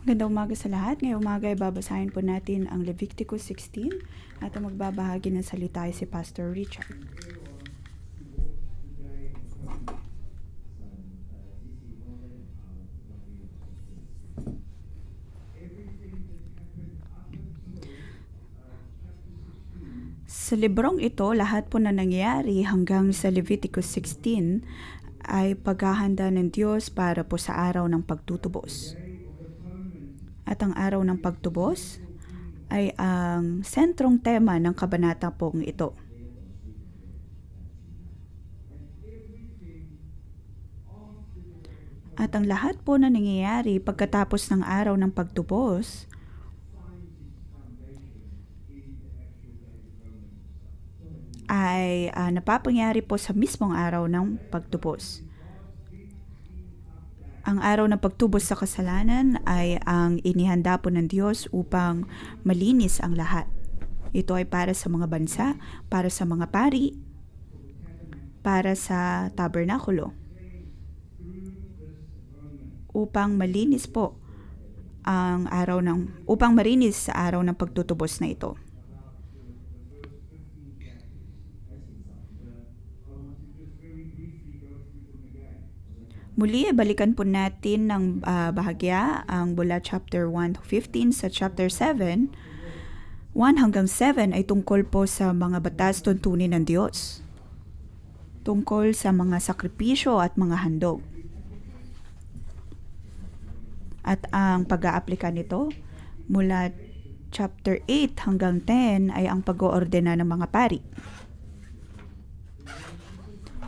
Magandang umaga sa lahat. Ngayong umaga ay babasahin po natin ang Leviticus 16 at ang magbabahagi ng salita ay si Pastor Richard. Sa librong ito, lahat po na nangyayari hanggang sa Leviticus 16 ay paghahanda ng Diyos para po sa araw ng pagtutubos. At ang araw ng pagtubos ay ang sentrong tema ng kabanata pong ito. At ang lahat po na nangyayari pagkatapos ng araw ng pagtubos ay napapangyari po sa mismong araw ng pagtubos. Ang araw ng pagtubos sa kasalanan ay ang inihanda po ng Diyos upang malinis ang lahat. Ito ay para sa mga bansa, para sa mga pari, para sa tabernakulo. Upang malinis po upang marinis sa araw ng pagtutubos na ito. Muli, balikan po natin ng bahagya ang mula chapter 1 to 15 sa chapter 7. 1 hanggang 7 ay tungkol po sa mga batas tuntunin ng Diyos. Tungkol sa mga sakripisyo at mga handog. At ang pag-aaplika nito mula chapter 8 hanggang 10 ay ang pag-oordena ng mga pari.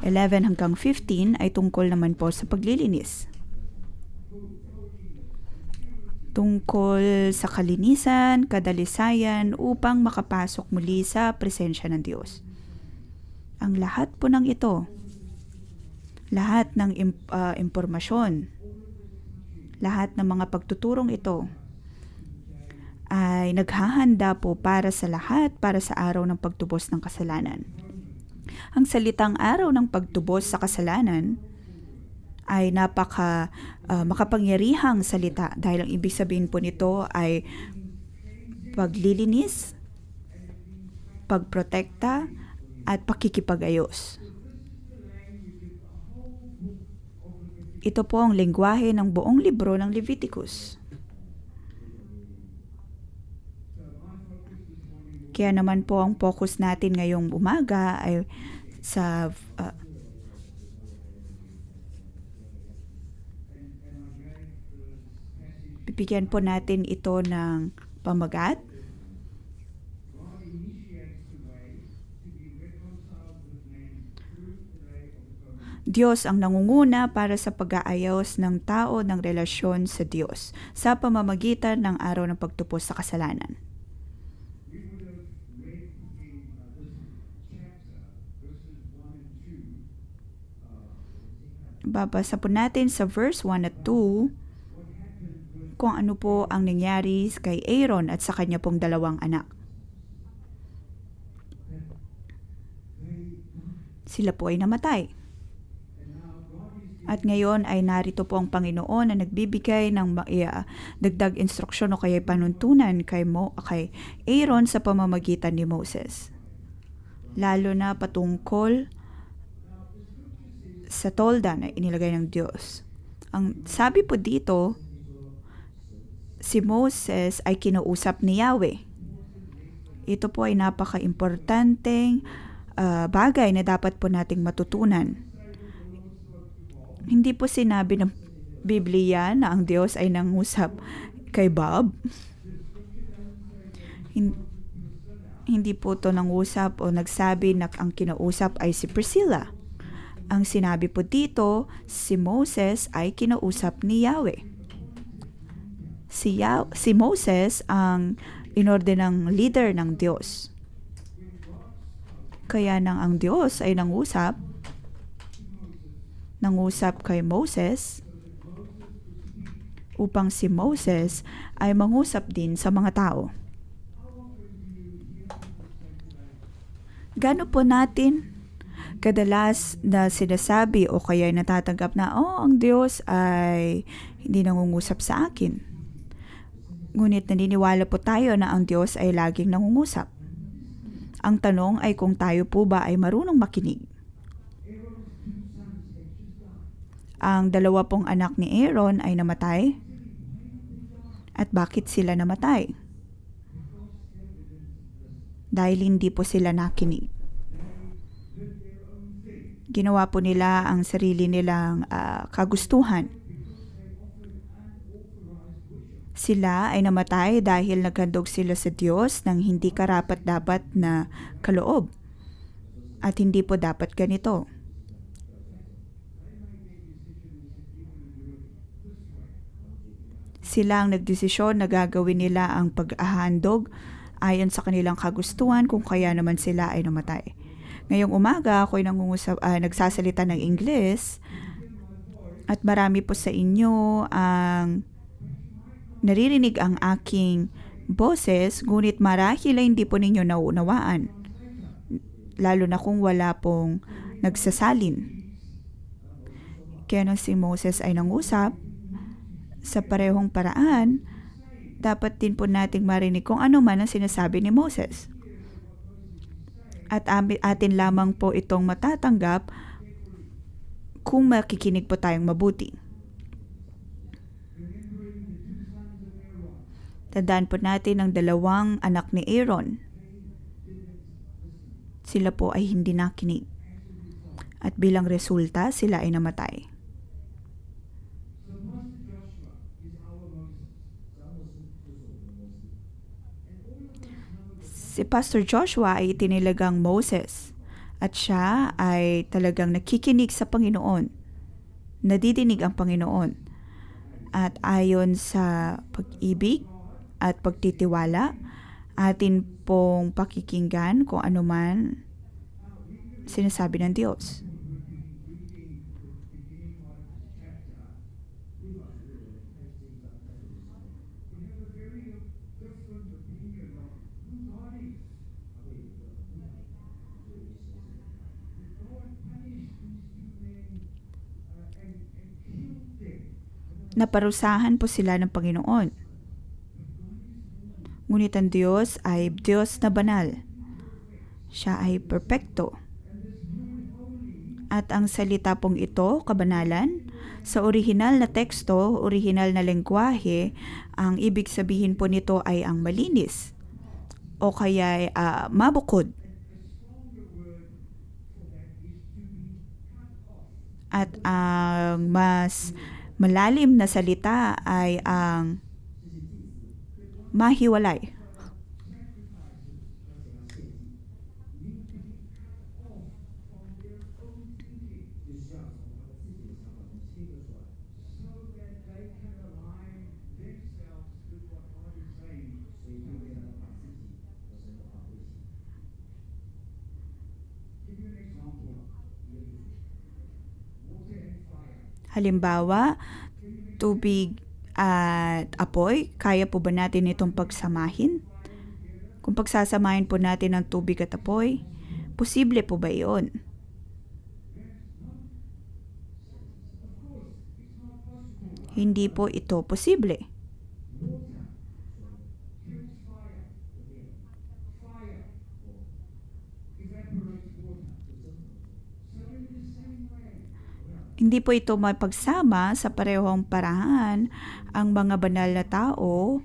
11 hanggang 15 ay tungkol naman po sa paglilinis. Tungkol sa kalinisan, kadalisayan upang makapasok muli sa presensya ng Diyos. Ang lahat po ng ito, lahat ng impormasyon, lahat ng mga pagtuturong ito ay naghahanda po para sa lahat, para sa araw ng pagtubos ng kasalanan. Ang salitang araw ng pagtubos sa kasalanan ay makapangyarihang salita dahil ang ibig sabihin po nito ay paglilinis, pagprotekta, at pakikipag-ayos. Ito po ang lengguwahe ng buong libro ng Leviticus. Kaya naman po ang focus natin ngayong umaga ay sa bibigyan po natin ito ng pamagat. Diyos ang nangunguna para sa pag-aayos ng tao ng relasyon sa Diyos sa pamamagitan ng araw ng pagtubos sa kasalanan. Babasa po natin sa verse 1 at 2 kung ano po ang nangyari kay Aaron at sa kanya pong dalawang anak. Sila po ay namatay. At ngayon ay narito po ang Panginoon na nagbibigay ng dagdag instruksyon o kaya panuntunan kay Aaron sa pamamagitan ni Moses. Lalo na patungkol sa tolda na inilagay ng Diyos. Ang sabi po dito, si Moses ay kinausap ni Yahweh. Ito po ay napaka-importanteng bagay na dapat po nating matutunan. Hindi po sinabi ng Biblia na ang Diyos ay nangusap kay Bob. Hindi po ito nangusap o nagsabi na ang kinausap ay si Priscilla. Ang sinabi po dito, si Moses ay kinausap ni Yahweh. Si Moses ang inordenang leader ng Diyos. Kaya nang ang Diyos ay nangusap kay Moses upang si Moses ay mangusap din sa mga tao. Gaano po natin kadalas na sinasabi o kaya natatanggap na, ang Diyos ay hindi nangungusap sa akin. Ngunit naniniwala po tayo na ang Diyos ay laging nangungusap. Ang tanong ay kung tayo po ba ay marunong makinig. Ang dalawa pong anak ni Aaron ay namatay. At bakit sila namatay? Dahil hindi po sila nakinig. Ginawa po nila ang sarili nilang kagustuhan. Sila ay namatay dahil naghandog sila sa Diyos ng hindi karapat-dapat na kaloob. At hindi po dapat ganito. Sila ang nagdesisyon na gagawin nila ang pag-ahandog ayon sa kanilang kagustuhan kung kaya naman sila ay namatay. Ngayong umaga ako'y nagsasalita ng Ingles at marami po sa inyo ang naririnig ang aking boses, ngunit marahil ay hindi po ninyo nauunawaan. Lalo na kung wala pong nagsasalin. Kaya nang si Moses ay nangusap, sa parehong paraan, dapat din po nating marinig kung ano man ang sinasabi ni Moses. At atin lamang po itong matatanggap kung makikinig po tayong mabuti. Tandaan po natin ang dalawang anak ni Aaron. Sila po ay hindi nakinig. At bilang resulta, sila ay namatay. Si Pastor Joshua ay itinilagang Moses. At siya ay talagang nakikinig sa Panginoon. Nadidinig ang Panginoon. At ayon sa pag-ibig at pagtitiwala, atin pong pakikinggan kung ano man sinasabi ng Diyos. Naparusahan po sila ng Panginoon. Ngunit ang Diyos ay Diyos na banal. Siya ay perpekto. At ang salita pong ito, kabanalan, sa orihinal na teksto, orihinal na lengguwahe, ang ibig sabihin po nito ay ang malinis o kaya mabukod. At ang mas malalim na salita ay ang mahiwalay. Halimbawa, tubig at apoy, kaya po ba natin itong pagsamahin? Kung pagsasamahin po natin ang tubig at apoy, posible po ba iyon? Hindi po ito posible. Hindi po ito mapagsama sa parehong parahan ang mga banal na tao.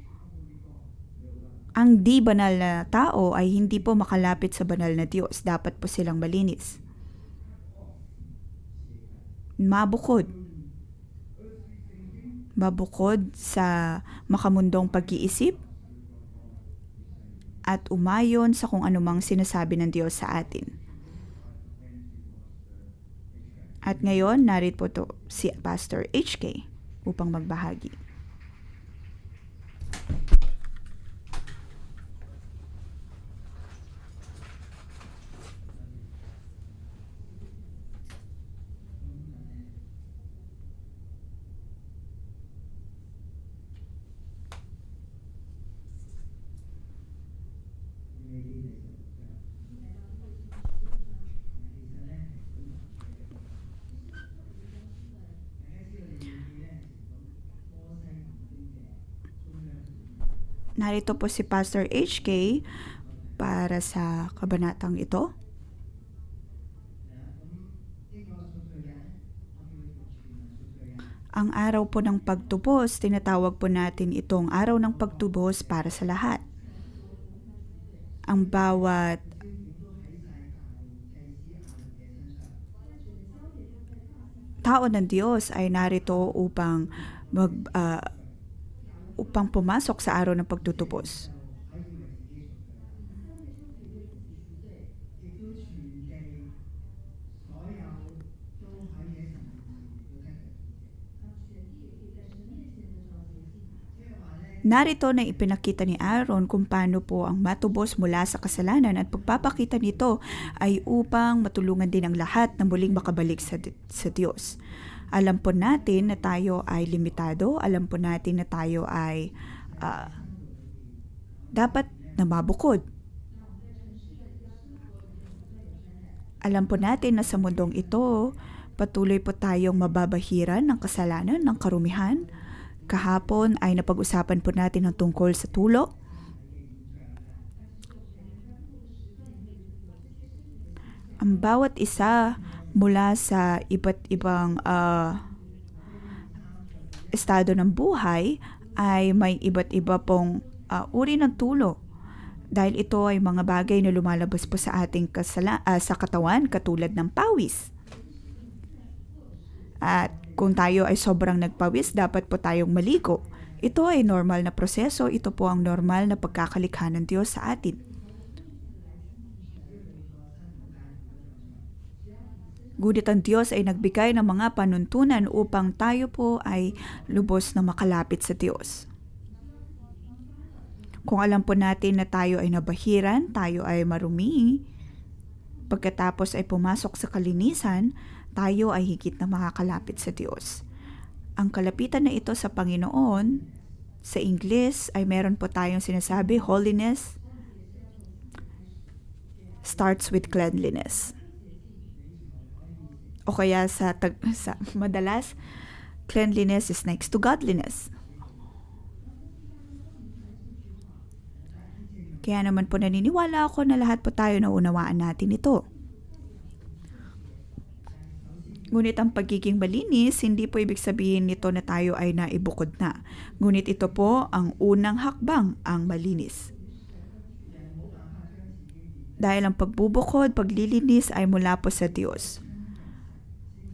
Ang di banal na tao ay hindi po makalapit sa banal na Diyos. Dapat po silang malinis. Mabukod. Mabukod sa makamundong pag-iisip at umayon sa kung anumang sinasabi ng Diyos sa atin. At ngayon, narito po si Pastor HK upang magbahagi. Narito po si Pastor HK para sa kabanatang ito. Ang araw po ng pagtubos, tinatawag po natin itong araw ng pagtubos para sa lahat. Ang bawat tao ng Diyos ay narito upang pumasok sa araw ng pagtutubos. Narito na ipinakita ni Aaron kung paano po ang matubos mula sa kasalanan, at pagpapakita nito ay upang matulungan din ang lahat na muling makabalik sa Diyos. Alam po natin na tayo ay limitado, alam po natin na tayo ay dapat na mabukod. Alam po natin na sa mundong ito, patuloy po tayong mababahiran ng kasalanan ng karumihan. Kahapon ay napag-usapan po natin ang tungkol sa tulo. Ang bawat isa mula sa iba't ibang estado ng buhay ay may iba't iba pong uri ng tulo. Dahil ito ay mga bagay na lumalabas po sa ating sa katawan katulad ng pawis. At kung tayo ay sobrang nagpawis, dapat po tayong maligo. Ito ay normal na proseso, ito po ang normal na pagkakalikha ng Diyos sa atin. Ngunit ang Diyos ay nagbigay ng mga panuntunan upang tayo po ay lubos na makalapit sa Diyos. Kung alam po natin na tayo ay nabahiran, tayo ay marumi, pagkatapos ay pumasok sa kalinisan, tayo ay higit na makakalapit sa Diyos. Ang kalapitan na ito sa Panginoon, sa Ingles ay meron po tayong sinasabi, holiness starts with cleanliness. O kaya sa madalas, cleanliness is next to godliness. Kaya naman po naniniwala ako na lahat po tayo naunawaan natin ito. Ngunit ang pagiging malinis, hindi po ibig sabihin nito na tayo ay naibukod na. Ngunit ito po ang unang hakbang, ang malinis. Dahil ang pagbubukod, paglilinis ay mula po sa Diyos.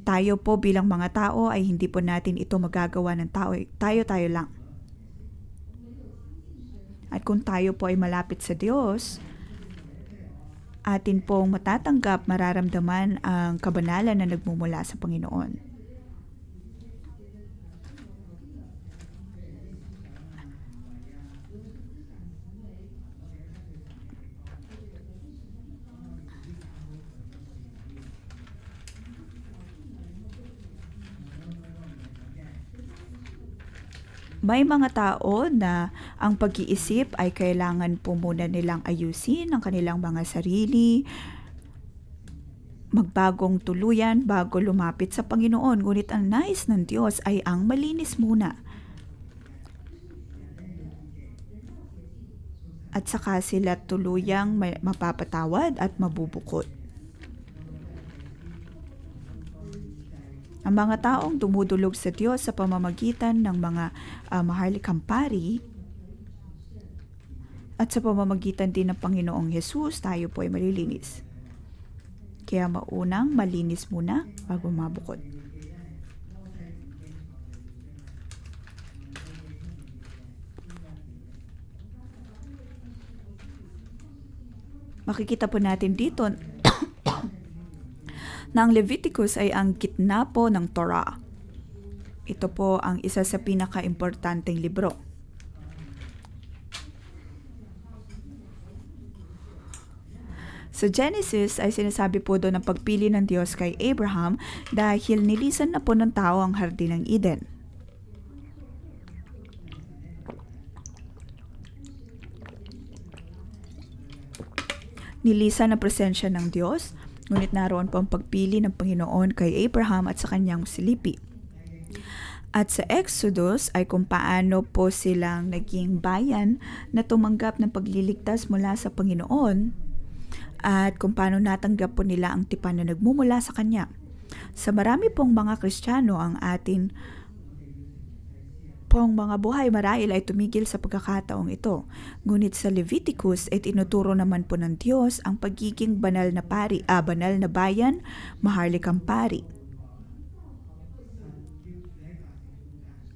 Tayo po bilang mga tao ay hindi po natin ito magagawa ng tao. Tayo lang. At kung tayo po ay malapit sa Diyos, atin pong matatanggap, mararamdaman ang kabanalan na nagmumula sa Panginoon. May mga tao na ang pag-iisip ay kailangan po muna nilang ayusin ang kanilang mga sarili, magbagong tuluyan bago lumapit sa Panginoon. Ngunit ang nais ng Diyos ay ang malinis muna. At saka sila tuluyang mapapatawad at mabubukod. Ang mga taong dumudulog sa Diyos sa pamamagitan ng mga maharlikang pari at sa pamamagitan din ng Panginoong Hesus, tayo po ay malilinis. Kaya maunang malinis muna bago mabukod. Makikita po natin dito na ang Leviticus ay ang gitna po ng Torah. Ito po ang isa sa pinaka-importanteng libro. Sa Genesis ay sinasabi po doon ang pagpili ng Diyos kay Abraham dahil nilisan na po ng tao ang hardin ng Eden. Nilisan ang presensya ng Diyos. Ngunit naroon po ang pagpili ng Panginoon kay Abraham at sa kanyang silipi. At sa Exodus ay kung paano po silang naging bayan na tumanggap ng pagliligtas mula sa Panginoon at kung paano natanggap po nila ang tipan na nagmumula sa Kanya. Sa marami pong mga Kristiyano ang atin pong mga buhay marahil ay tumigil sa pagkakataong ito. Ngunit sa Leviticus ay tinuturo naman po ng Diyos ang pagiging banal na banal na bayan, maharlikang pari.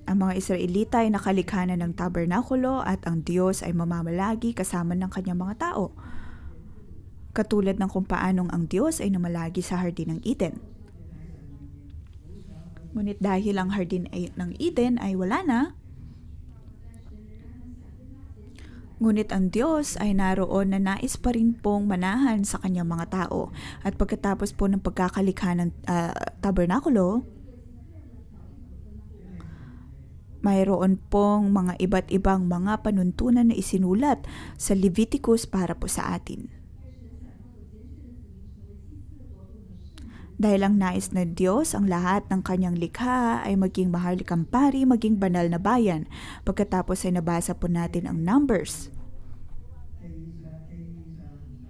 Ang mga Israelita ay nakalikha na ng tabernakulo at ang Diyos ay mamamalagi kasama ng kanyang mga tao. Katulad ng kung paanong ang Diyos ay namalagi sa Hardin ng Eden. Ngunit dahil ang Hardin ng Eden ay wala na, ngunit ang Diyos ay naroon na nais pa rin pong manahan sa kanyang mga tao. At pagkatapos po ng pagkakalikha ng tabernakulo, mayroon pong mga iba't ibang mga panuntunan na isinulat sa Leviticus para po sa atin. Dahil ang nais ng Diyos ang lahat ng kanyang likha ay maging maharlikang pari, maging banal na bayan. Pagkatapos ay nabasa po natin ang Numbers.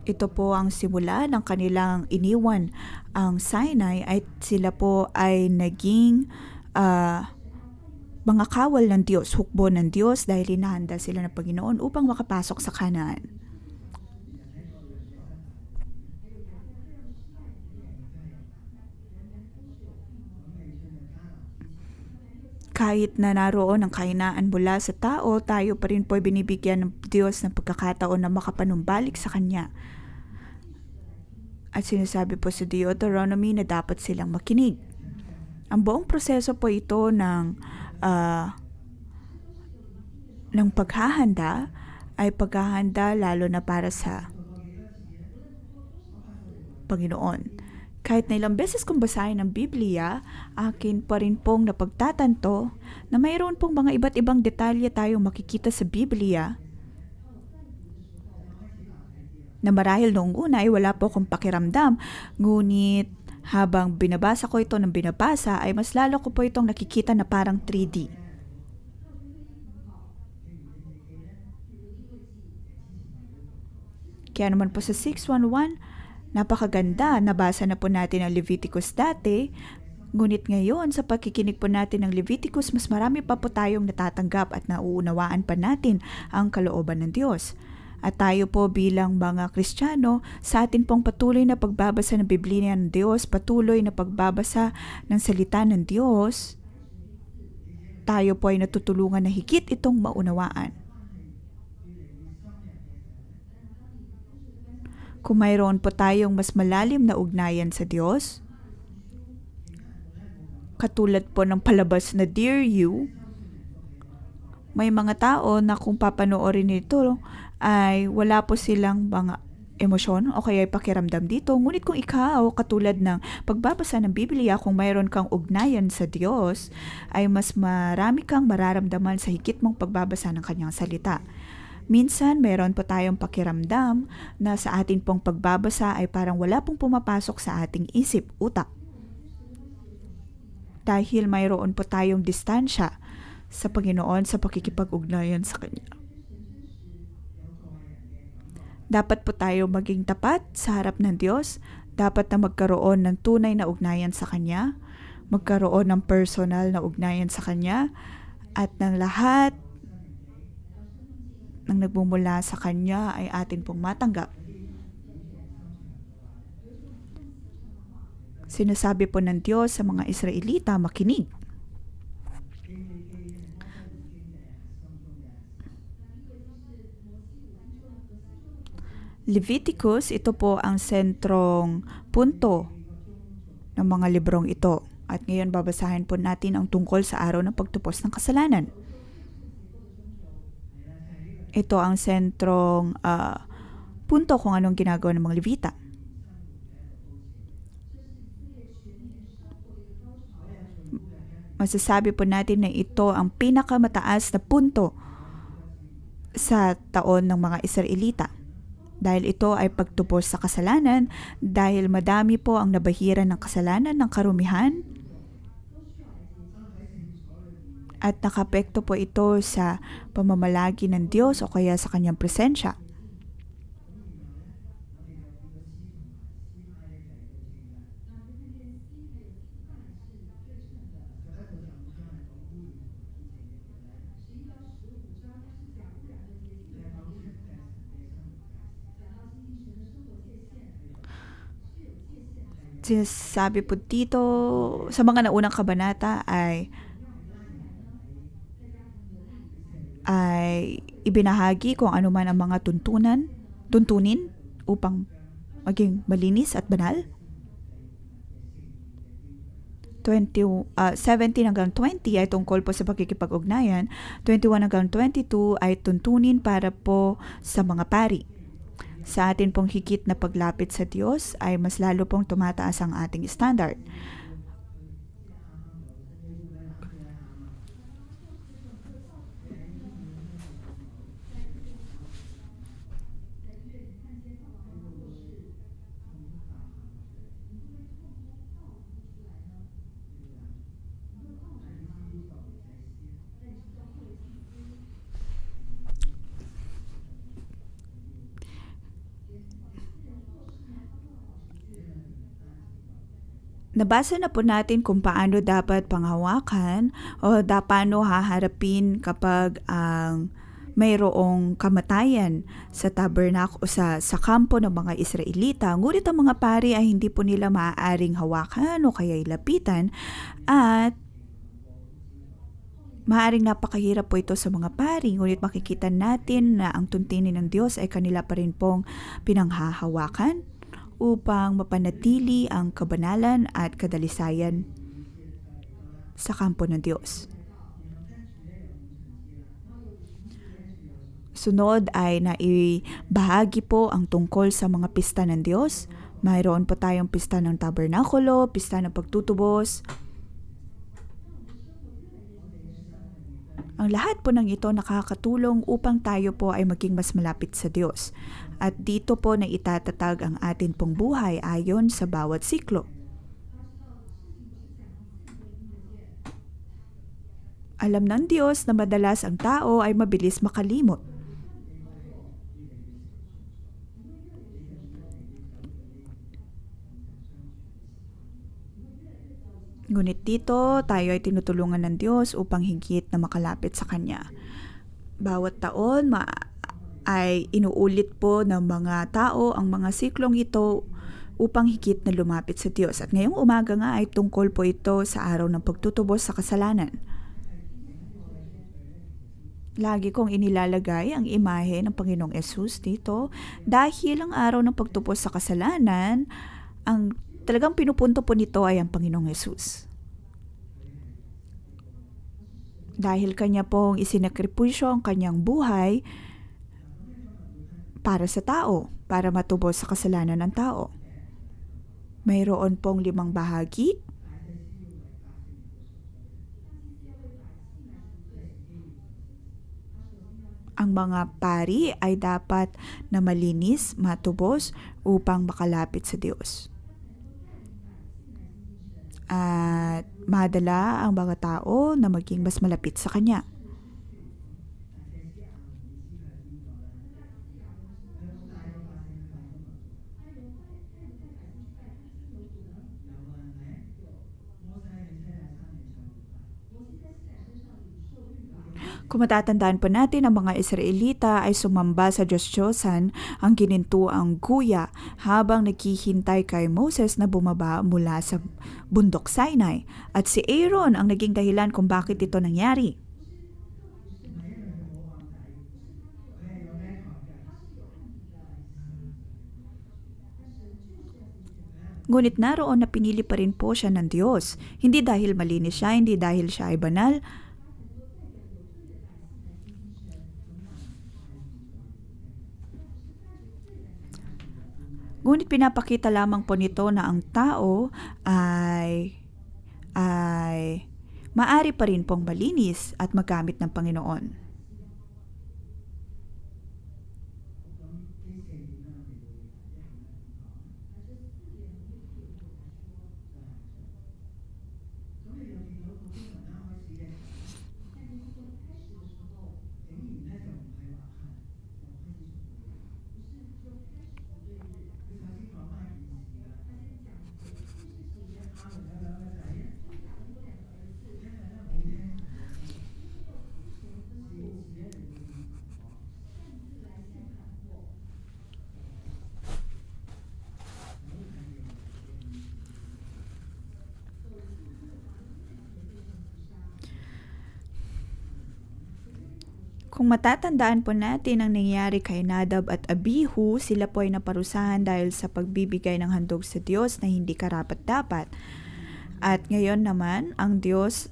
Ito po ang simula ng kanilang iniwan ang Sinai at sila po ay naging mga kawal ng Diyos, hukbo ng Diyos dahil hinahanda sila ng Panginoon upang makapasok sa Kanaan. Kahit na naroon ang kahinaan mula sa tao, tayo pa rin po ay binibigyan ng Diyos ng pagkakataon na makapanumbalik sa Kanya. At sinasabi po sa Deuteronomy na dapat silang makinig. Ang buong proseso po ito ng paghahanda ay paghahanda lalo na para sa Panginoon. Kahit na ilang beses kong basahin ang Biblia, akin pa rin pong napagtatanto na mayroon pong mga iba't ibang detalye tayong makikita sa Biblia na marahil noong una ay wala po akong pakiramdam, ngunit habang binabasa ko ito ng binabasa ay mas lalo ko po itong nakikita na parang 3D. Kaya naman po sa 6:1:1, napakaganda, nabasa na po natin ang Leviticus dati, ngunit ngayon sa pagkikinig po natin ng Leviticus, mas marami pa po tayong natatanggap at nauunawaan pa natin ang kalooban ng Diyos. At tayo po bilang mga Kristiyano, sa atin pong patuloy na pagbabasa ng Biblia ng Diyos, patuloy na pagbabasa ng salita ng Diyos, tayo po ay natutulungan na higit itong maunawaan. Kung mayroon po tayong mas malalim na ugnayan sa Diyos, katulad po ng palabas na Dear You, may mga tao na kung papanoorin nito ay wala po silang mga emosyon o kaya pakiramdam dito. Ngunit kung ikaw, katulad ng pagbabasa ng Biblia, kung mayroon kang ugnayan sa Diyos, ay mas marami kang mararamdaman sa higit mong pagbabasa ng kanyang salita. Minsan, mayroon po tayong pakiramdam na sa atin pong pagbabasa ay parang wala pong pumapasok sa ating isip, utak. Dahil mayroon po tayong distansya sa Panginoon sa pakikipag-ugnayan sa Kanya. Dapat po tayo maging tapat sa harap ng Diyos. Dapat na magkaroon ng tunay na ugnayan sa Kanya, magkaroon ng personal na ugnayan sa Kanya, at ng lahat ng nagmumula sa Kanya ay atin pong matanggap. Sinasabi po ng Diyos sa mga Israelita, makinig. Leviticus, ito po ang sentrong punto ng mga librong ito. At ngayon babasahin po natin ang tungkol sa araw ng pagtupos ng kasalanan. Ito ang sentrong punto kung anong ginagawa ng mga Levita. Masasabi po natin na ito ang pinakamataas na punto sa taon ng mga Israelita. Dahil ito ay pagtupos sa kasalanan, dahil madami po ang nabahiran ng kasalanan ng karumihan. at nakapekto po ito sa pamamalagi ng Diyos o kaya sa kanyang presensya. Sinasabi po dito sa mga naunang kabanata ay ibinahagi kung ano man ang mga tuntunin upang maging malinis at banal. 17 hanggang 20 ay tungkol po sa pagkikipag-ugnayan. 21 hanggang 22 ay tuntunin para po sa mga pari. Sa atin pong higit na paglapit sa Diyos ay mas lalo pong tumataas ang ating standard. Nabasa na po natin kung paano dapat panghawakan o paano haharapin kapag ang mayroong kamatayan sa tabernak o sa kampo ng mga Israelita. Ngunit ang mga pari ay hindi po nila maaaring hawakan o kaya lapitan at maaaring napakahirap po ito sa mga pari. Ngunit makikita natin na ang tuntinin ng Diyos ay kanila pa rin pong pinanghahawakan upang mapanatili ang kabanalan at kadalisayan sa kampo ng Diyos. Sunod ay naibahagi po ang tungkol sa mga pista ng Diyos. Mayroon po tayong pista ng tabernakulo, pista ng pagtutubos. Ang lahat po ng ito nakakatulong upang tayo po ay maging mas malapit sa Diyos. At dito po na itatatag ang atin pong buhay ayon sa bawat siklo. Alam ng Diyos na madalas ang tao ay mabilis makalimot. Ngunit dito, tayo ay tinutulungan ng Diyos upang higit na makalapit sa Kanya. Bawat taon ay inuulit po ng mga tao ang mga siklong ito upang higit na lumapit sa Diyos. At ngayong umaga nga ay tungkol po ito sa araw ng pagtutubos sa kasalanan. Lagi kong inilalagay ang imahe ng Panginoong Yesus dito dahil ang araw ng pagtubos sa kasalanan, ang talagang pinupunto po nito ay ang Panginoong Yesus. Dahil Kanya pong isinakripisyo ang Kanyang buhay para sa tao, para matubos sa kasalanan ng tao. Mayroon pong 5 bahagi. Ang mga pari ay dapat na malinis, matubos upang makalapit sa Diyos. At madala ang mga tao na maging mas malapit sa Kanya. Kung matatandaan po natin, ang mga Israelita ay sumamba sa Diyos-Diyosan ang ginintuang guya habang naghihintay kay Moses na bumaba mula sa bundok Sinai. At si Aaron ang naging dahilan kung bakit ito nangyari. Ngunit naroon na pinili pa rin po siya ng Diyos. Hindi dahil malinis siya, hindi dahil siya ay banal, ngunit pinapakita lamang po nito na ang tao ay maari pa rin pong malinis at magamit ng Panginoon. Kung matatandaan po natin ang nangyari kay Nadab at Abihu, sila po ay naparusahan dahil sa pagbibigay ng handog sa Diyos na hindi karapat-dapat. At ngayon naman, ang Diyos,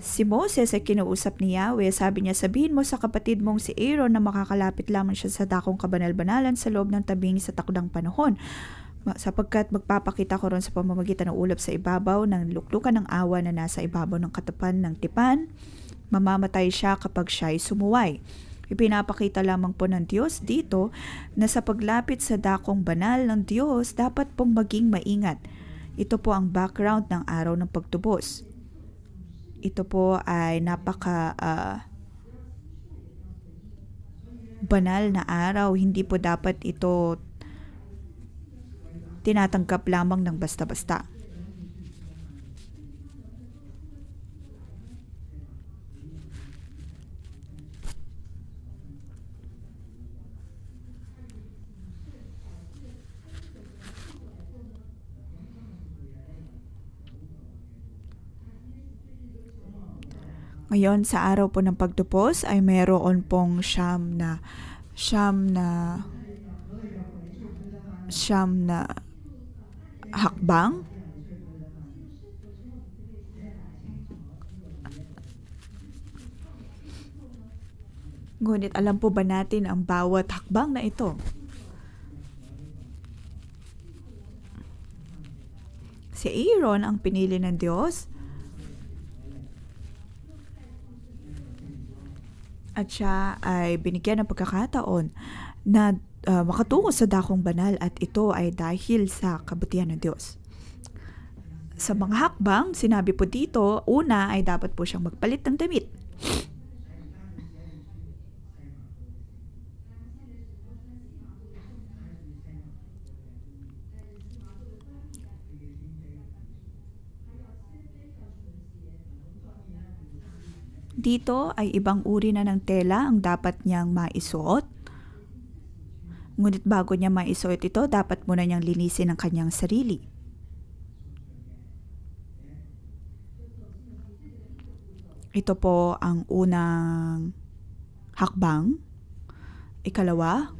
si Moses ay kinausap ni Yahweh. Sabi niya, sabihin mo sa kapatid mong si Aaron na makakalapit lamang siya sa dakong kabanal-banalan sa loob ng tabing sa takdang panahon. Sapagkat magpapakita ko ron sa pamamagitan ng ulap sa ibabaw ng luklukan ng awa na nasa ibabaw ng katapan ng tipan. Mamamatay siya kapag siya ay sumuway. Ipinapakita lamang po ng Diyos dito na sa paglapit sa dakong banal ng Diyos, dapat pong maging maingat. Ito po ang background ng araw ng pagtubos. Ito po ay napaka banal na araw. Hindi po dapat ito tinatanggap lamang ng basta-basta. Ngayon, sa araw po ng pagtupos ay mayroon pong siyam na hakbang. Ngunit alam po ba natin ang bawat hakbang na ito? Si Aaron ang pinili ng Diyos at siya ay binigyan ng pagkakataon na makatungo sa dakong banal at ito ay dahil sa kabutihan ng Diyos. Sa mga hakbang, sinabi po dito, una ay dapat po siyang magpalit ng damit. Dito ay ibang uri na ng tela ang dapat niyang maisuot. Ngunit bago niya maisuot ito, dapat muna niyang linisin ang kanyang sarili. Ito po ang unang hakbang. Ikalawa,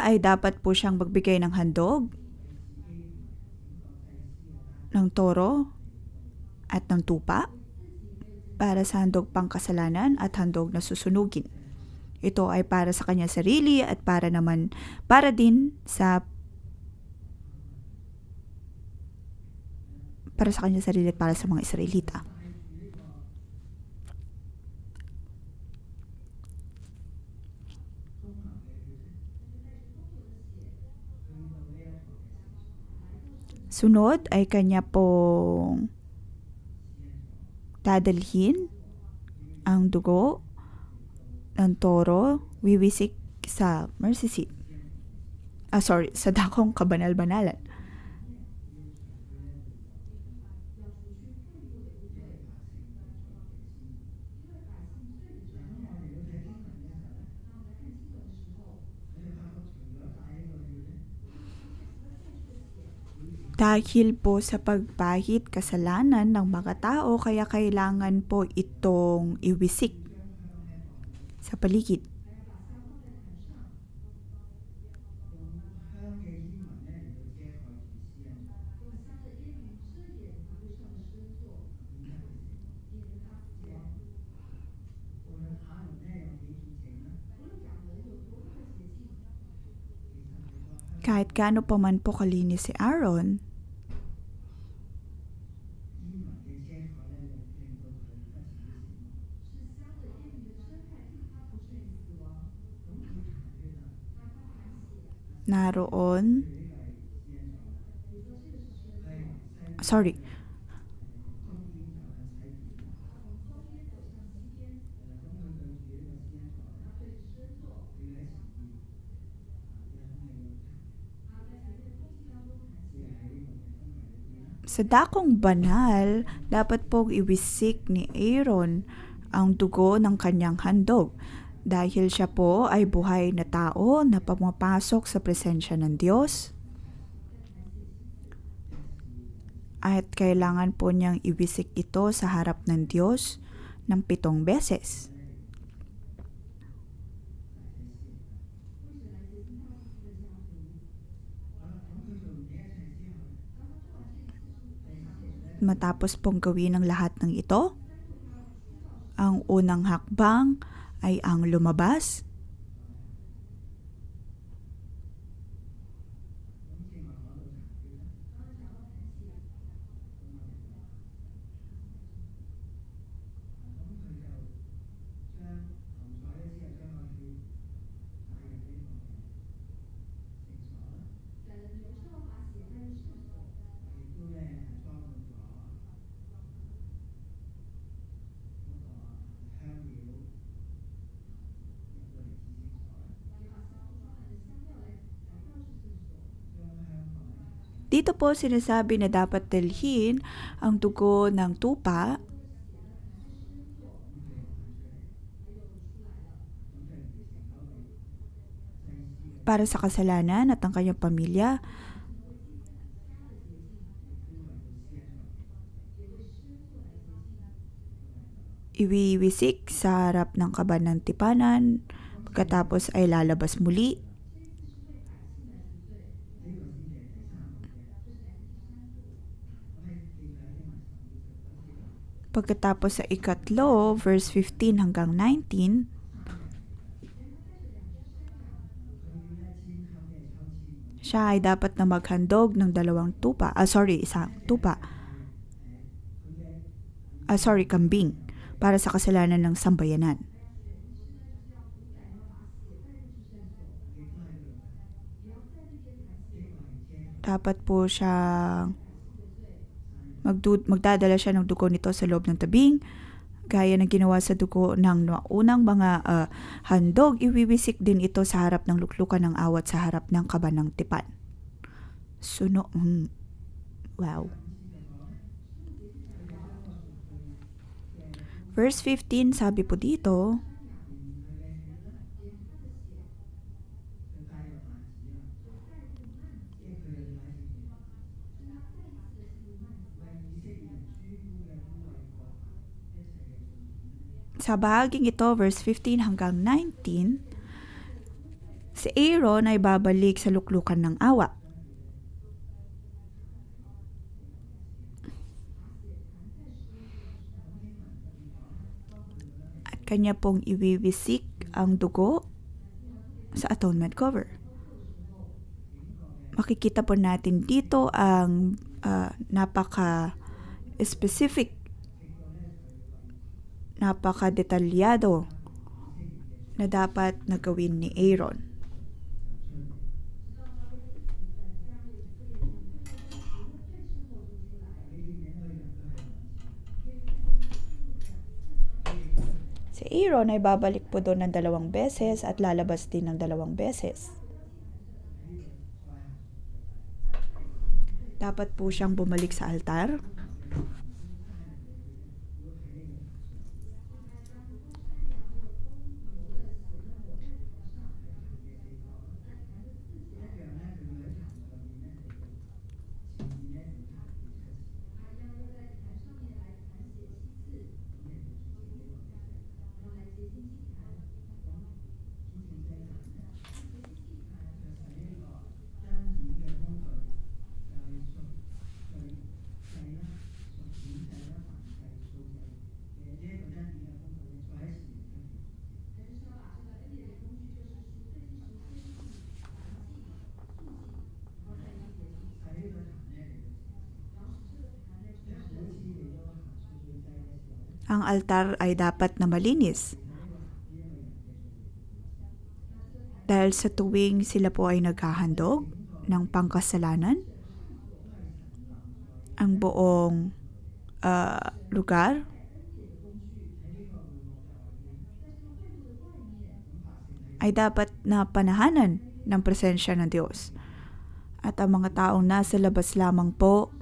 ay dapat po siyang magbigay ng handog, ng toro, at ng tupa para sa handog pangkasalanan at handog na susunugin. Ito ay para sa kanyang sarili at para din sa kanyang sarili at para sa mga Israelita. Sunod ay kanya pong dadalhin ang dugo ng toro, wiwisik sa mercy seat. Sa dakong kabanal-banalan. Dahil po sa pagpahid kasalanan ng mga tao, kaya kailangan po itong iwisik sa paligid. Kahit gaano pa man po kalinis si Aaron, naroon, sa dakong banal, dapat pong iwisik ni Aaron ang dugo ng kanyang handog. Dahil siya po ay buhay na tao na pumapasok sa presensya ng Diyos at kailangan po niyang ibisik ito sa harap ng Diyos ng 7 beses. Matapos pong gawin ang lahat ng ito, ang unang hakbang ay ang lumabas. Dito po sinasabi na dapat dalhin ang dugo ng tupa para sa kasalanan at ang kanyang pamilya. Iwiwisik sa harap ng kaban ng tipanan, pagkatapos ay lalabas muli. Pagkatapos sa ikatlo, verse 15 hanggang 19, siya ay dapat na maghandog ng isang tupa. Kambing para sa kasalanan ng sambayanan. Dapat po siya magdadala siya ng dugo nito sa loob ng tabing, gaya ng ginawa sa dugo ng unang mga handog. Iwiwisik din ito sa harap ng luklukan ng awat sa harap ng kaban ng tipan. Wow. Verse 15, sabi po dito, sa bahaging ito, verse 15 hanggang 19, si Aaron ay babalik sa luklukan ng awa. At kanya pong iwiwisik ang dugo sa atonement cover. Makikita po natin dito ang napaka-specific, napaka-detalyado na dapat na gawin ni Aaron. Si Aaron ay babalik po doon ng 2 beses at lalabas din ng 2 beses. Dapat po siyang bumalik sa altar. Ang altar ay dapat na malinis. Dahil sa tuwing sila po ay naghahandog ng pangkasalanan, ang buong lugar ay dapat na panahanan ng presensya ng Diyos. At ang mga taong nasa labas lamang po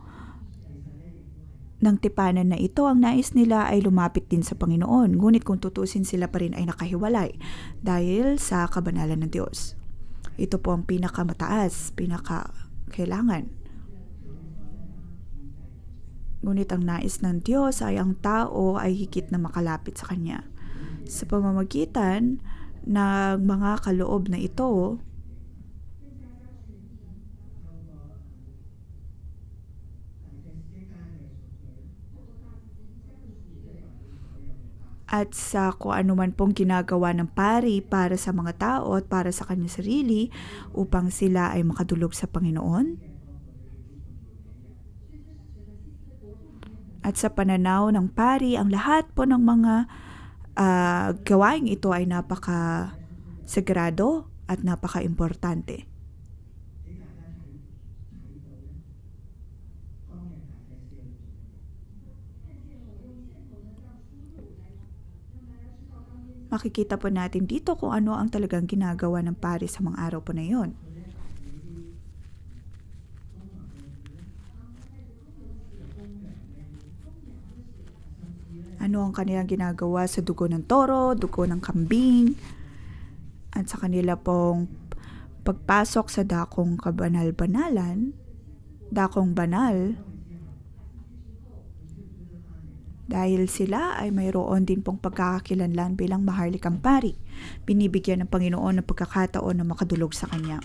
ng tipanan na ito, ang nais nila ay lumapit din sa Panginoon. Ngunit kung tutusin, sila pa rin ay nakahiwalay dahil sa kabanalan ng Diyos. Ito po ang pinakamataas, pinakakailangan. Ngunit ang nais ng Diyos ay ang tao ay higit na makalapit sa Kanya. Sa pamamagitan ng mga kaloob na ito, at sa kung ano man pong ginagawa ng pari para sa mga tao at para sa kanyang sarili upang sila ay makadulog sa Panginoon. At sa pananaw ng pari, ang lahat po ng mga gawaing ito ay napaka-sagrado at napaka-importante. Makikita po natin dito kung ano ang talagang ginagawa ng pari sa mga araw po na iyon. Ano ang kanilang ginagawa sa dugo ng toro, dugo ng kambing, at sa kanila pong pagpasok sa dakong kabanal-banalan, dakong banal, dahil sila ay mayroon din pong pagkakakilanlan bilang maharlikang pari. Binibigyan ng Panginoon ng pagkakataon na makadulog sa Kanya.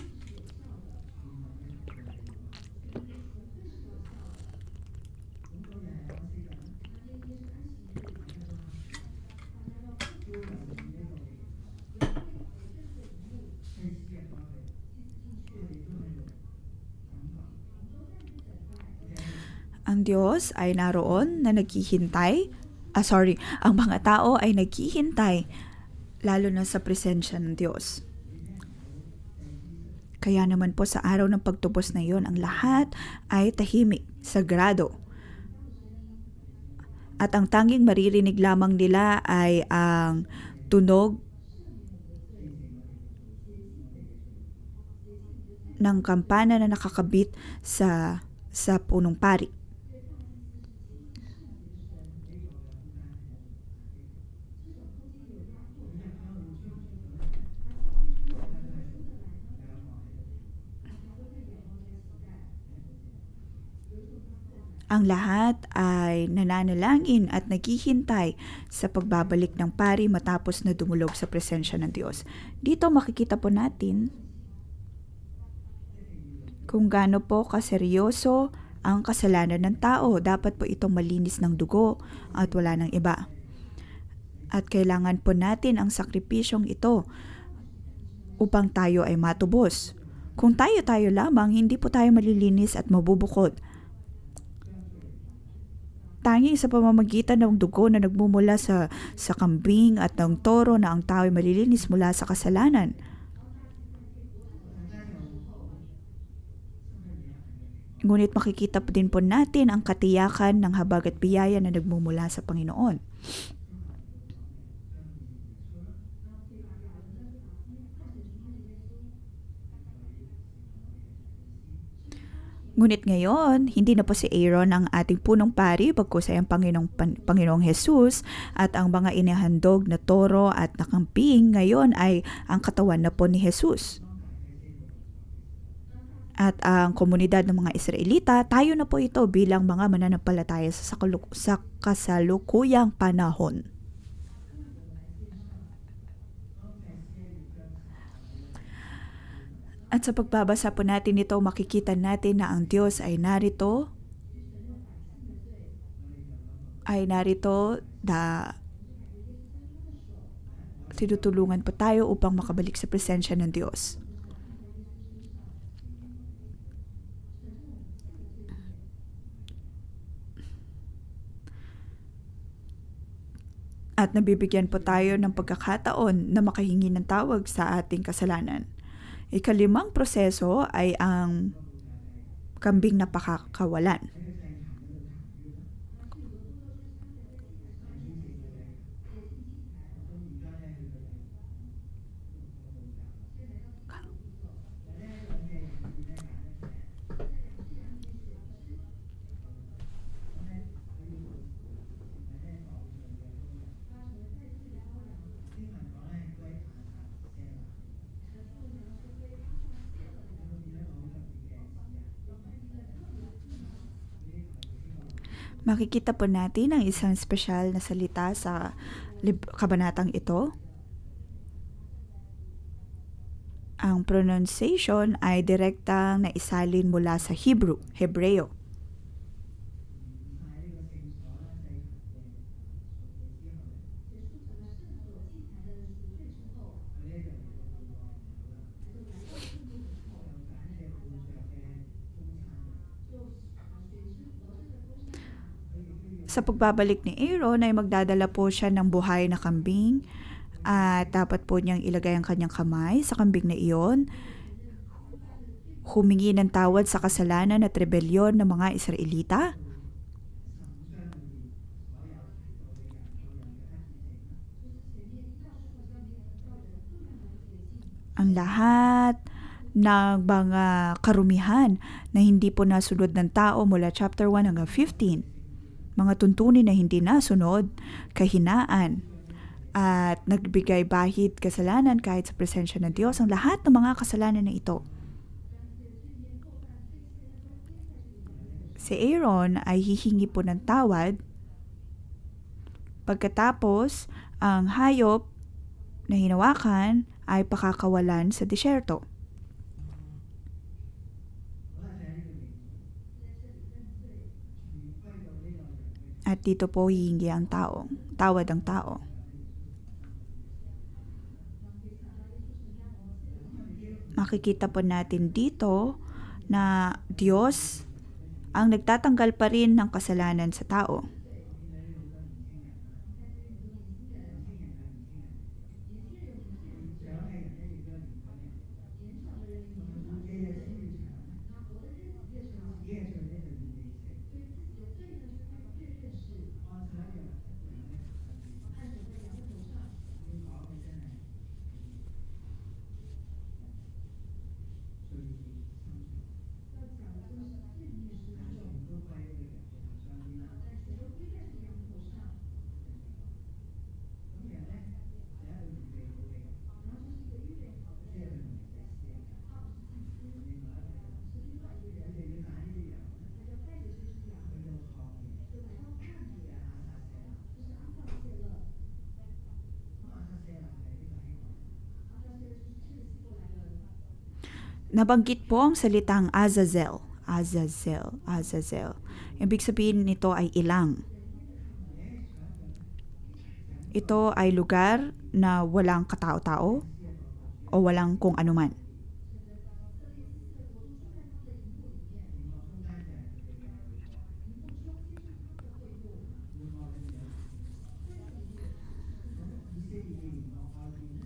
Ang Diyos ay naroon na naghihintay. Ang mga tao ay naghihintay lalo na sa presensya ng Diyos. Kaya naman po sa araw ng pagtubos na iyon, ang lahat ay tahimik, sagrado. At ang tanging maririnig lamang nila ay ang tunog ng kampana na nakakabit sa punong pari. Ang lahat ay nananalangin at naghihintay sa pagbabalik ng pari matapos na dumulog sa presensya ng Diyos. Dito makikita po natin kung gaano po kaseryoso ang kasalanan ng tao. Dapat po itong malinis ng dugo at wala ng iba. At kailangan po natin ang sakripisyong ito upang tayo ay matubos. Kung tayo-tayo lamang, hindi po tayo malilinis at mabubukod. Tanging sa pamamagitan ng dugo na nagmumula sa kambing at ng toro na ang tao ay malilinis mula sa kasalanan. Ngunit makikita din po natin ang katiyakan ng habag at biyaya na nagmumula sa Panginoon. Ngunit ngayon, hindi na po si Aaron ang ating punong pari, bagkus ay ang Panginoong Jesus at ang mga inihandog na toro at nakamping ngayon ay ang katawan na po ni Jesus. At ang komunidad ng mga Israelita, tayo na po ito bilang mga mananampalataya sa kasalukuyang panahon. At sa pagbabasa po natin ito, makikita natin na ang Diyos ay narito tinutulungan po tayo upang makabalik sa presensya ng Diyos. At nabibigyan po tayo ng pagkakataon na makahingi ng tawag sa ating kasalanan. Ikalimang proseso ay ang kambing na pakakawalan. Makikita po natin ang isang espesyal na salita sa kabanatang ito. Ang pronunciation ay direktang naisalin mula sa Hebreo. Sa pagbabalik ni Aaron ay magdadala po siya ng buhay na kambing at dapat po niyang ilagay ang kanyang kamay sa kambing na iyon, humingi ng tawad sa kasalanan at rebelyon ng mga Israelita. Ang lahat ng mga karumihan na hindi po nasunod ng tao mula chapter 1 hanggang 15. Mga tuntunin na hindi nasunod, kahinaan, at nagbigay bahid kasalanan kahit sa presensya ng Diyos. Ang lahat ng mga kasalanan na ito. Si Aaron ay hihingi po ng tawad pagkatapos ang hayop na hinawakan ay pakakawalan sa disyerto. At dito po hihingi ang tawad ang tao. Makikita po natin dito na Diyos ang nagtatanggal pa rin ng kasalanan sa tao. Nabanggit po ang salitang Azazel. Azazel, Azazel. Ibig sabihin nito ay ilang. Ito ay lugar na walang katao-tao o walang kung anuman.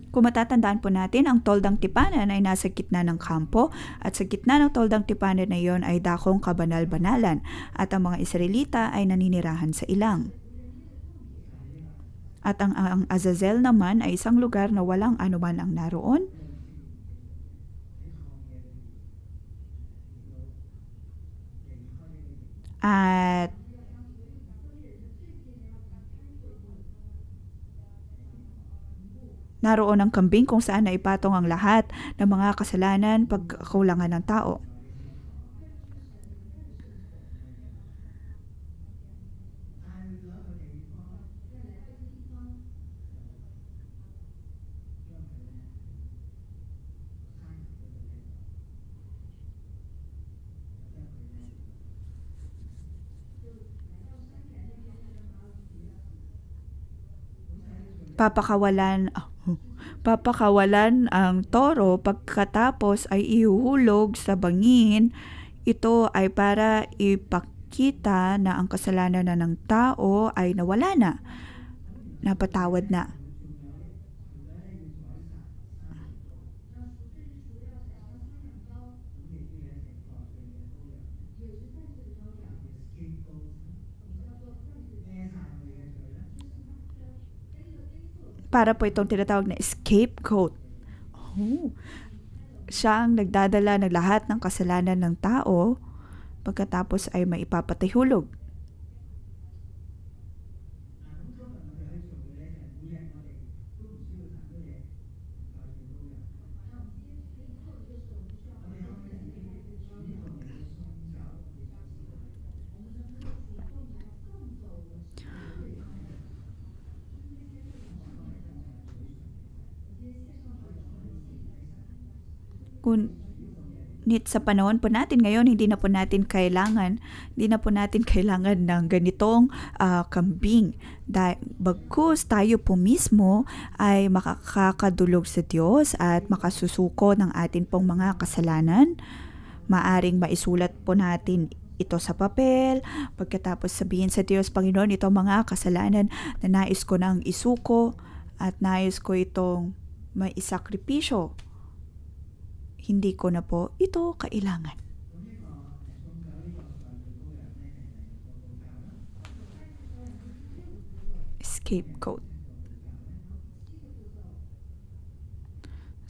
Kung matatandaan po natin, ang toldang tipanan ay nasa gitna ng kampo at sa gitna ng toldang tipanan na iyon ay dakong kabanal-banalan at ang mga Israelita ay naninirahan sa ilang. At ang Azazel naman ay isang lugar na walang anuman ang naroon. At naroon ang kambing kung saan naipatong ang lahat ng mga kasalanan pagkakulangan ng tao. Papakawalan ang toro pagkatapos ay ihuhulog sa bangin. Ito ay para ipakita na ang kasalanan na ng tao ay nawala na, napatawad na. Para po itong tinatawag na scapegoat. Oh, siya ang nagdadala ng lahat ng kasalanan ng tao pagkatapos ay maipapatihulog. Ngunit sa panahon po natin ngayon, hindi na po natin kailangan ng ganitong kambing. Bagkus tayo po mismo ay makakadulog sa Diyos at makasusuko ng atin pong mga kasalanan. Maaring maisulat po natin ito sa papel, pagkatapos sabihin sa Diyos, Panginoon, ito mga kasalanan na nais ko nang isuko at nais ko itong maisakripisyo. Hindi ko na po ito kailangan. Scapegoat.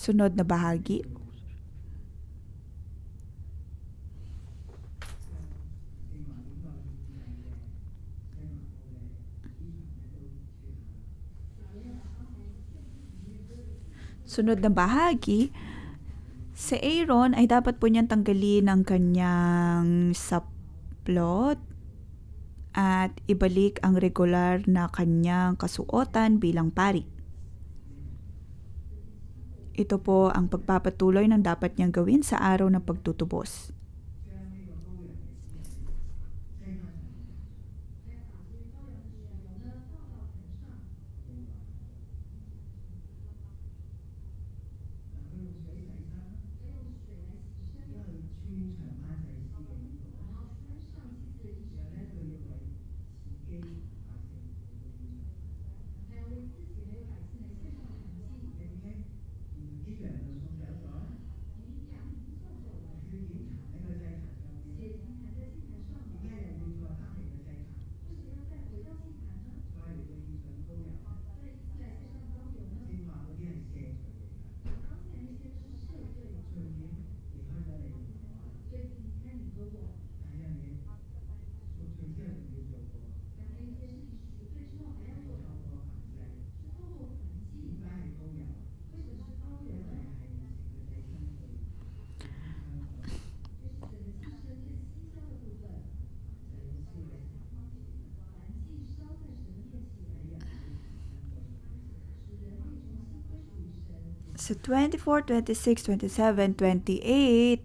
Sunod na bahagi. Sunod na bahagi, si Aaron ay dapat po niyang tanggalin ang kanyang saplot at ibalik ang regular na kanyang kasuotan bilang pari. Ito po ang pagpapatuloy ng dapat niyang gawin sa araw ng pagtutubos. Sa 24, 26, 27, 28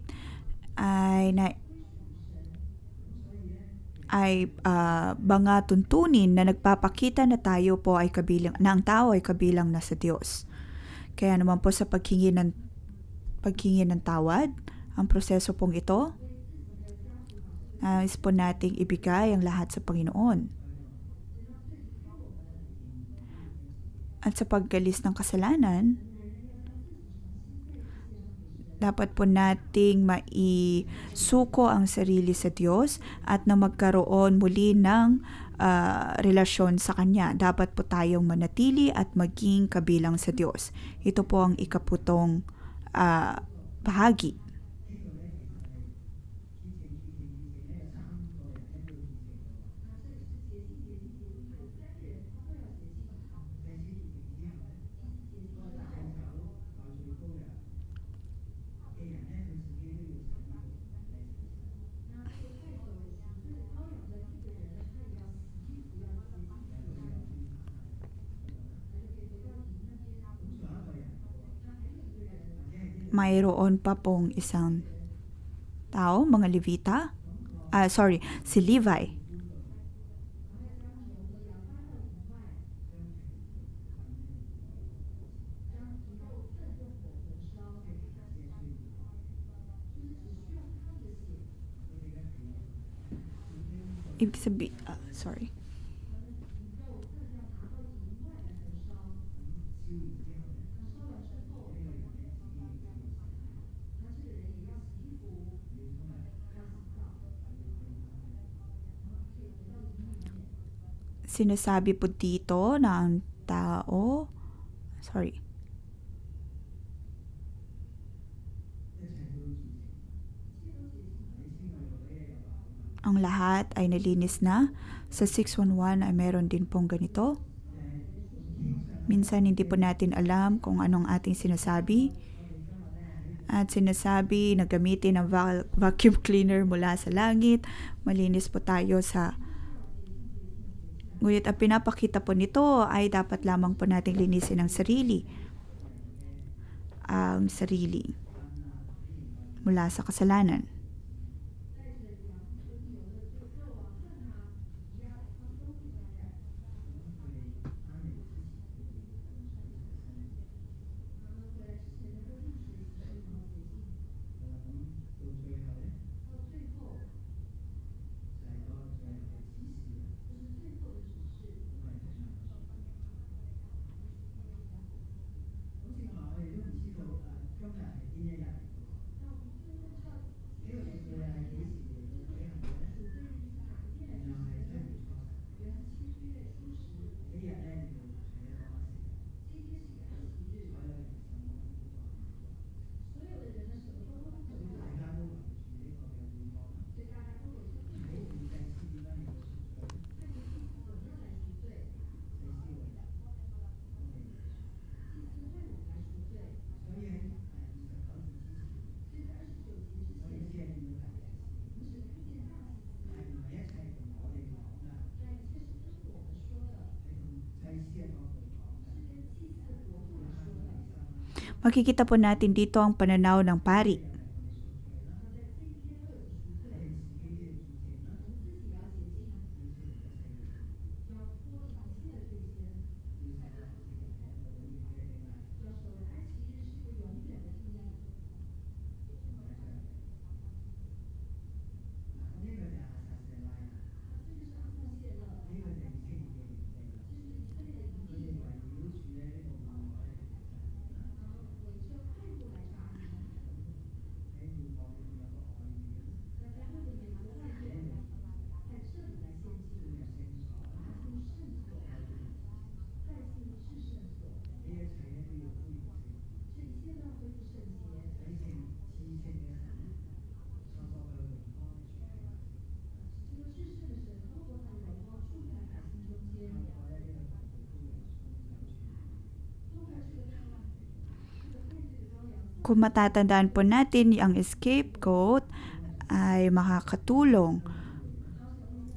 mga tuntunin na nagpapakita na ang tao ay kabilang na sa Diyos. Kaya naman po sa paghingi ng tawad, ang proseso pong ito, nais po nating ibigay ang lahat sa Panginoon. At sa paggalis ng kasalanan, dapat po nating maisuko ang sarili sa Diyos at na magkaroon muli ng relasyon sa Kanya. Dapat po tayong manatili at maging kabilang sa Diyos. Ito po ang ikaputong bahagi. Mayroon pa pong isang tao, mga Levita. Si Levi. Ibig sabihin, sinasabi po dito na ang tao, ang lahat ay nalinis na. Sa 611 ay meron din pong ganito. Minsan hindi po natin alam kung anong ating sinasabi. At sinasabi na gamitin ang vacuum cleaner mula sa langit. Malinis po tayo ngunit ang pinapakita po nito ay dapat lamang po nating linisin ang sarili. mula sa kasalanan. Makikita po natin dito ang pananaw ng pari. Kung matatandaan po natin, ang scapegoat ay makakatulong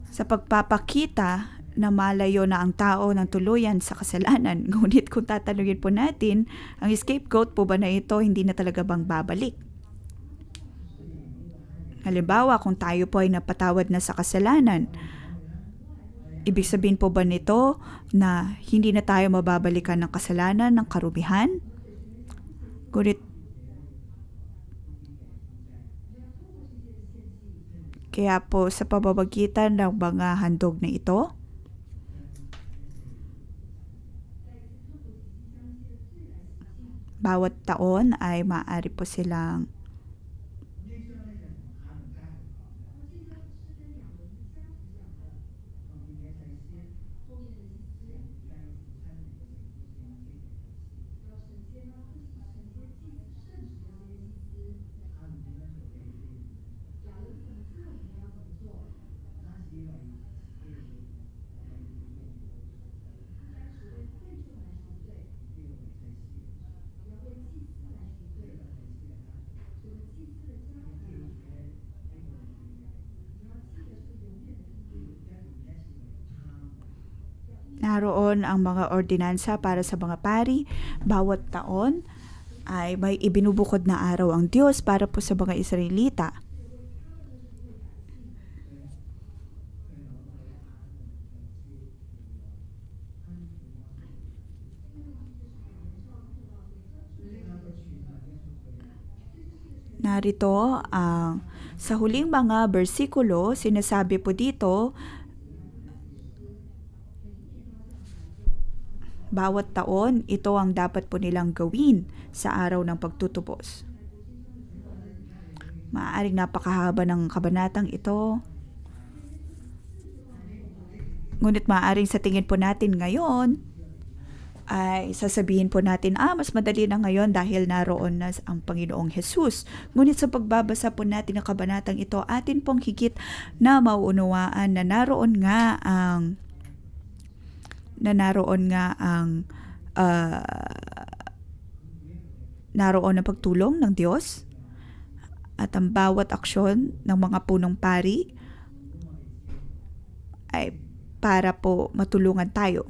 sa pagpapakita na malayo na ang tao ng tuluyan sa kasalanan. Ngunit kung tatanungin po natin, ang scapegoat po ba na ito hindi na talaga bang babalik? Halimbawa, kung tayo po ay napatawad na sa kasalanan, ibig sabihin po ba nito na hindi na tayo mababalikan ng kasalanan ng karumihan? Ngunit kaya po sa pamamagitan ng mga handog na ito, bawat taon ay maaari po silang naroon ang mga ordinansa para sa mga pari. Bawat taon ay may ibinubukod na araw ang Diyos para po sa mga Israelita. Narito ang sa huling mga bersikulo, sinasabi po dito, bawat taon, ito ang dapat po nilang gawin sa araw ng pagtutubos. Maaaring napakahaba ng kabanatang ito. Ngunit maaaring sa tingin po natin ngayon, ay sasabihin po natin, mas madali na ngayon dahil naroon na ang Panginoong Jesus. Ngunit sa pagbabasa po natin ng kabanatang ito, atin pong higit na mauunawaan na naroon nga ang naroon ang pagtulong ng Diyos at ang bawat aksyon ng mga punong pari ay para po matulungan tayo.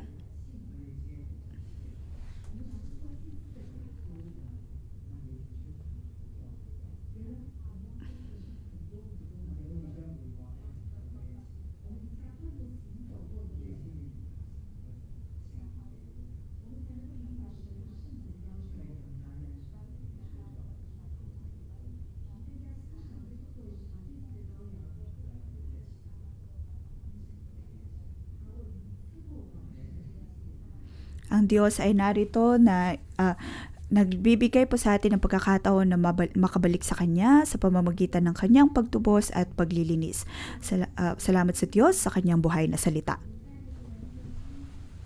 Ang Diyos ay narito na nagbibigay po sa atin ng pagkakataon na makabalik sa Kanya sa pamamagitan ng Kanyang pagtubos at paglilinis. Salamat sa Diyos sa Kanyang buhay na salita.